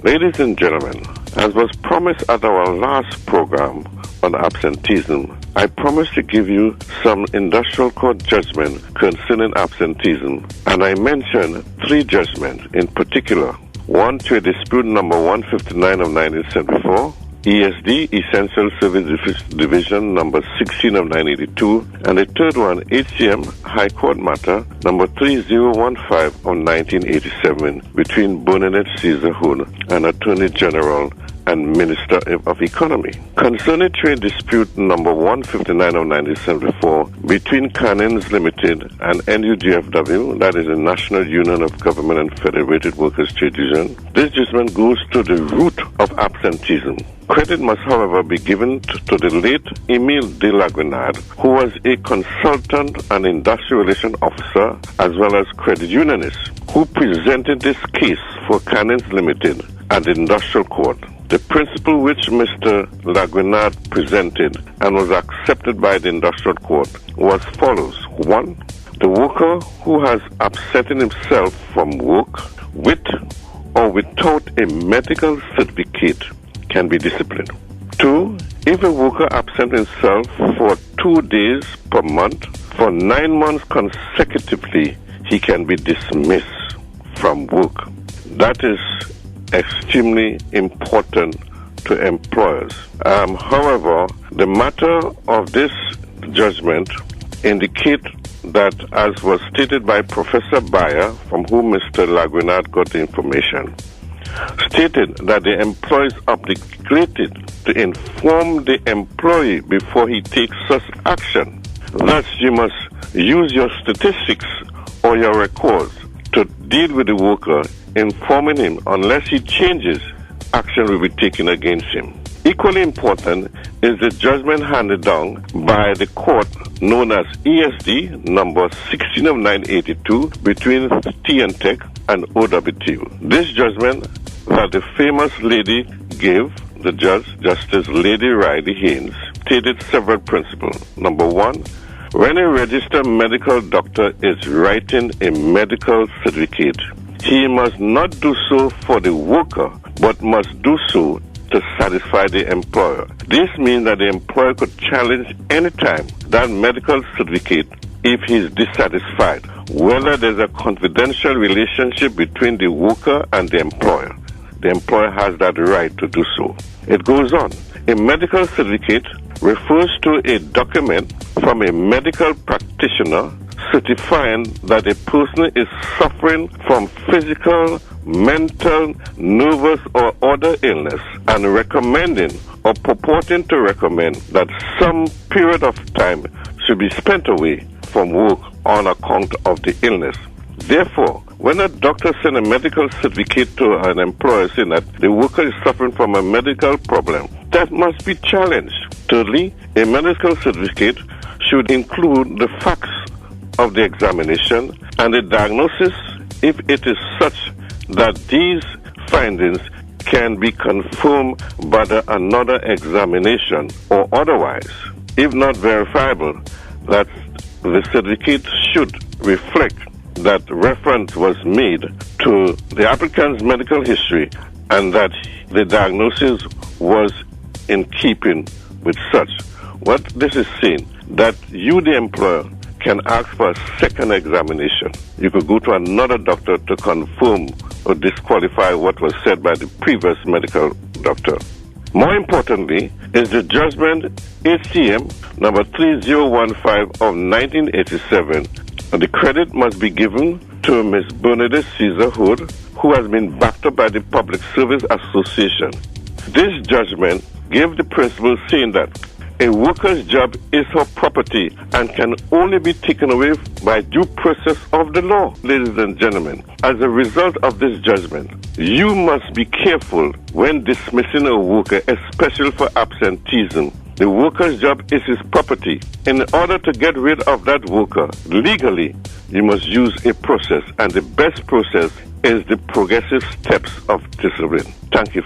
Ladies and gentlemen, as was promised at our last program on absenteeism, I promised to give you some industrial court judgment concerning absenteeism, and I mentioned 3 judgments in particular. One to a dispute number 159 of 1974, ESD, Essential Service Division number 16 of 982, and the third one, HCM, High Court Matter number 3015 of 1987, between Bernadette Caesar Hood and Attorney General and Minister of Economy. Concerning trade dispute number 159 of 1974 between Cannons Limited and NUGFW, that is the National Union of Government and Federated Workers Trade Union, this judgment goes to the root of absenteeism. Credit must, however, be given to the late Emile de la Grenade, who was a consultant and industrial relation officer as well as credit unionist, who presented this case for Cannons Limited at the Industrial Court. The principle which Mr. Lagrenard presented and was accepted by the Industrial Court was follows. 1. The worker who has absented himself from work with or without a medical certificate can be disciplined. 2. If a worker absents himself for 2 days per month for 9 months consecutively, he can be dismissed from work. That is extremely important to employers. However, the matter of this judgment indicates that, as was stated by Professor Bayer, from whom Mr. Lagrenard got the information, stated that the employer is obligated to inform the employee before he takes such action. Thus, you must use your statistics or your records to deal with the worker, informing him unless he changes, action will be taken against him. Equally important is the judgment handed down by the court known as ESD number 16 of 982 between T&Tech and OWTU. This judgment that the famous lady gave, the judge, Justice Lady Riley Haynes, stated several principles. Number 1, when a registered medical doctor is writing a medical certificate, he must not do so for the worker, but must do so to satisfy the employer. This means that the employer could challenge anytime that medical certificate if he is dissatisfied, whether there's a confidential relationship between the worker and the employer. The employer has that right to do so. It goes on. A medical certificate refers to a document from a medical practitioner certifying that a person is suffering from physical, mental, nervous, or other illness and recommending or purporting to recommend that some period of time should be spent away from work on account of the illness. Therefore, when a doctor sends a medical certificate to an employer saying that the worker is suffering from a medical problem, that must be challenged. Thirdly, a medical certificate should include the facts of the examination and the diagnosis if it is such that these findings can be confirmed by another examination or otherwise, if not verifiable, that the certificate should reflect that reference was made to the applicant's medical history and that the diagnosis was in keeping with such. What this is saying, that you, the employer, can ask for a second examination. You could go to another doctor to confirm or disqualify what was said by the previous medical doctor. More importantly is the judgment HCM number 3015 of 1987. The credit must be given to Ms. Bernadette Caesar Hood, who has been backed up by the Public Service Association. This judgment gave the principle saying that a worker's job is her property and can only be taken away by due process of the law. Ladies and gentlemen, as a result of this judgment, you must be careful when dismissing a worker, especially for absenteeism. The worker's job is his property. In order to get rid of that worker legally, you must use a process, and the best process is the progressive steps of discipline. Thank you.